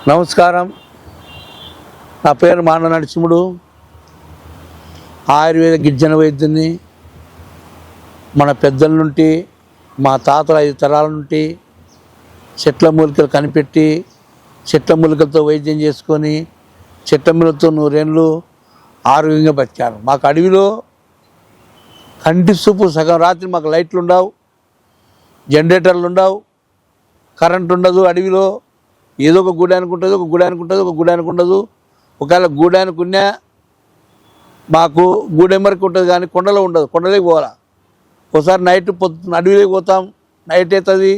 నమస్కారం. నా పేరు మాన నరసింహుడు. ఆయుర్వేద గిరిజన వైద్యుని. మన పెద్దల నుండి, మా తాతల 5 తరాల నుండి చెట్ల మూలికలు కనిపెట్టి చెట్ల మూలికలతో వైద్యం చేసుకొని చెట్ల మూలికలతో 100 ఏళ్ళు ఆరోగ్యంగా బతికాను. మాకు అడవిలో కంటి చూపు సగం రాత్రి మాకు లైట్లు ఉండవు, జనరేటర్లు ఉండవు, కరెంట్ ఉండదు. అడవిలో ఏదో ఒక గూడానికి ఉంటుంది, ఒక గూడానికి ఉండదు. ఒకవేళ గూడానికి ఉన్నా మాకు గూడెమ్మరికి ఉంటుంది కానీ కొండలో ఉండదు. కొండలోకి పోవాలా. ఒకసారి నైట్ అడవిలోకి పోతాం, నైట్ అవుతుంది.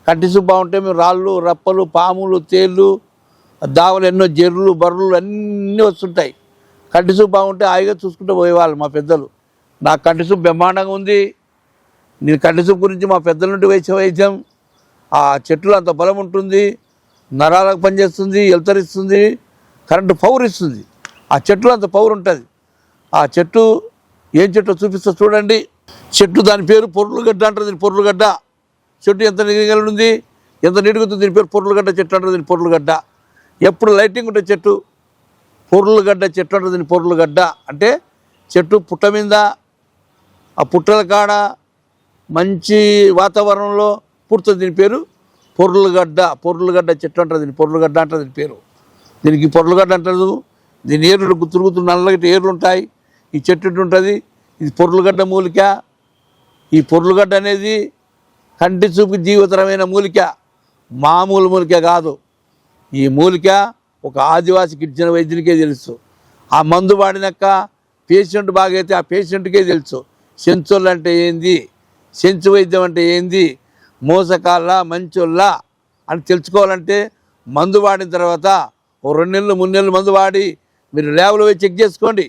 కంటి చూపు బాగుంటే మేము రాళ్ళు, రప్పలు, పాములు, తేళ్ళు, దావలు, ఎన్నో జర్రులు, బర్రెలు అన్నీ వస్తుంటాయి. కంటి చూపు బాగుంటే హాయిగా చూసుకుంటూ పోయేవాళ్ళు మా పెద్దలు. నాకు కంటి చూపు బ్రహ్మాండంగా ఉంది. నేను కంటి చూపు గురించి మా పెద్దల నుండి వైద్యం. ఆ చెట్లు అంత బలం ఉంటుంది, నరాలకు పనిచేస్తుంది, ఎల్తరిస్తుంది, కరెంటు పవర్ ఇస్తుంది. ఆ చెట్లు అంత పవర్ ఉంటుంది. ఆ చెట్టు ఏం చెట్టు చూపిస్తా చూడండి. చెట్టు దాని పేరు పొర్లుగడ్డ అంటారు. దీని పొర్లుగడ్డ చెట్టు ఎంత నిగలుంది, ఎంత నీడుగుతుంది. దీని పేరు పొర్లుగడ్డ చెట్టు అంటారు. దీని పొర్లుగడ్డ ఎప్పుడు లైటింగ్ ఉంటే చెట్టు పొర్లుగడ్డ చెట్టు అంటారు. దీని పొర్లుగడ్డ అంటే చెట్టు పుట్ట మీద, ఆ పుట్టల కాడ మంచి వాతావరణంలో పుడుతుంది. దీని పేరు పొర్లుగడ్డ చెట్టు అంటారు. దీన్ని పొర్లుగడ్డ అంటారు. దీని పేరు, దీనికి పొర్లుగడ్డ అంటారు. దీని ఏర్లు తిరుగుతూ నల్లగట్టి ఏర్లు ఉంటాయి. ఈ చెట్టు ఉంటుంది. ఇది పొర్లుగడ్డ మూలిక. ఈ పొర్లుగడ్డ అనేది కంటి చూపు జీవితరమైన మూలిక, మామూలు మూలిక కాదు. ఈ మూలిక ఒక ఆదివాసి గిరిజన వైద్యునికే తెలుసు. ఆ మందు వాడినాక పేషెంట్ బాగైతే ఆ పేషెంట్కే తెలుసు సెంచోళ్ళు అంటే ఏంది, సెంచు వైద్యం అంటే ఏంది, మోసకాళ్ళ మంచోళ్ళ అని తెలుసుకోవాలంటే మందు వాడిన తర్వాత 2 నెలలు 3 నెలలు మందు వాడి మీరు ల్యాబ్లో పోయి చెక్ చేసుకోండి.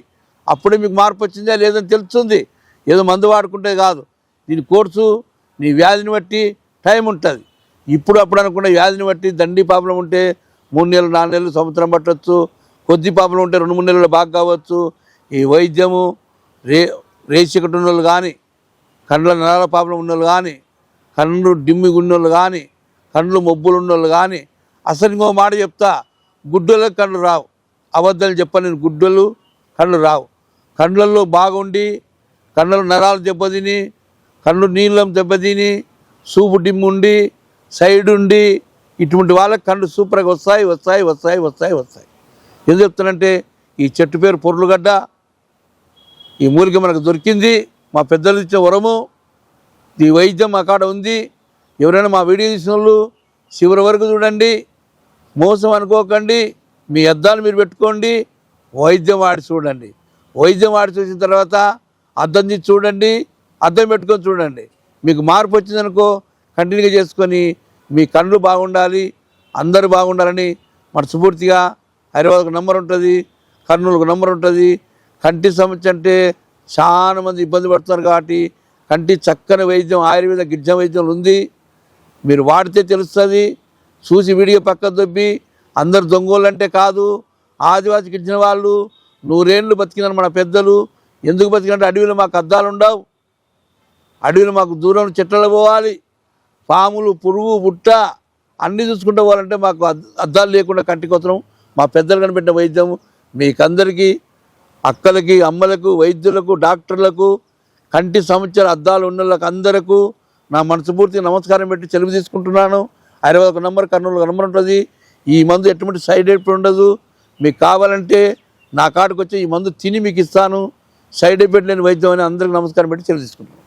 అప్పుడే మీకు మార్పు వచ్చిందా లేదని తెలుస్తుంది. ఏదో మందు వాడుకుంటే కాదు. దీని కోర్సు నీ వ్యాధిని బట్టి టైం ఉంటుంది. ఇప్పుడు అప్పుడు అనుకున్న వ్యాధిని బట్టి దండి పాపలం ఉంటే 3 నెలలు 4 నెలలు సంవత్సరం పట్టవచ్చు. కొద్ది పాపలం ఉంటే 2-3 నెలలు బాగా కావచ్చు. ఈ వైద్యము రేసికట్టు ఉన్నోళ్ళు కానీ, కండ్ల నరాల పాపలం ఉన్నోళ్ళు కానీ, కళ్ళు డిమ్మి ఉన్నోళ్ళు కానీ, కళ్ళు మొబ్బులు ఉన్నోళ్ళు కానీ. అసలు ఇంకో మాట చెప్తా, గుడ్డలకు కళ్ళు రావు. అబద్ధాలు చెప్పాను నేను. గుడ్డలు కళ్ళు రావు. కళ్ళల్లో బాగుండి కళ్ళలో నరాలు దెబ్బతిని, కళ్ళు నీళ్ళం దెబ్బతిని, సూపు డిమ్ము ఉండి, సైడ్ ఉండి, ఇటువంటి వాళ్ళకి కళ్ళు సూపర్గా వస్తాయి. ఏం చెప్తానంటే ఈ చెట్టు పేరు పొర్లుగడ్డ. ఈ మూలిక మనకు దొరికింది, మా పెద్దలు ఇచ్చే వరము. ఈ వైద్యం మా కాడ ఉంది. ఎవరైనా మా వీడియో తీసిన వాళ్ళు చివరి వరకు చూడండి. మోసం అనుకోకండి. మీ అద్దాలు మీరు పెట్టుకోండి, వైద్యం వాడి చూడండి. వైద్యం వాడి చూసిన తర్వాత అద్దం తీసి చూడండి, అద్దం పెట్టుకొని చూడండి. మీకు మార్పు వచ్చిందనుకో కంటిన్యూగా చేసుకొని మీ కళ్ళు బాగుండాలి, అందరూ బాగుండాలని మనస్ఫూర్తిగా హైదరాబాద్కు నంబర్ ఉంటుంది, కర్నూలుకు నంబర్ ఉంటుంది. కంటి సమస్య అంటే చాలా మంది ఇబ్బంది పడుతున్నారు కాబట్టి కంటి చక్కని వైద్యం ఆయుర్వేద గిరిజన వైద్యం ఉంది. మీరు వాడితే తెలుస్తుంది. చూసి వీడియో పక్క దొబ్బి అందరు దొంగోళ్ళంటే కాదు. ఆదివాసి గిరిజన వాళ్ళు 100 ఏళ్ళు బతికినారు మన పెద్దలు. ఎందుకు బతికినంటే అడవిలో మాకు అద్దాలు ఉండవు. అడవిలో మాకు దూరం చెట్లలో పోవాలి. పాములు, పురుగు, బుట్ట అన్నీ చూసుకుంటూ పోవాలంటే మాకు అద్దాలు లేకుండా కంటికొత్తరం మా పెద్దలు కనిపెట్టిన వైద్యం. మీకందరికీ, అక్కలకి, అమ్మలకు, వైద్యులకు, డాక్టర్లకు, కంటి సమస్యలు అద్దాలు ఉన్న వాళ్ళకి అందరకు నా మనస్ఫూర్తిగా నమస్కారం పెట్టి సెలవు తీసుకుంటున్నాను. హైదరాబాద్ నంబర్, కర్నూలు నంబర్ ఉంటుంది. ఈ మందు ఎటువంటి సైడ్ ఎఫెక్ట్ ఉండదు. మీకు కావాలంటే నా కాడికి వచ్చి ఈ మందు తిని మీకు ఇస్తాను. సైడ్ ఎఫెక్ట్ లేని వైద్యం అని అందరికీ నమస్కారం పెట్టి సెలవు తీసుకుంటున్నాను.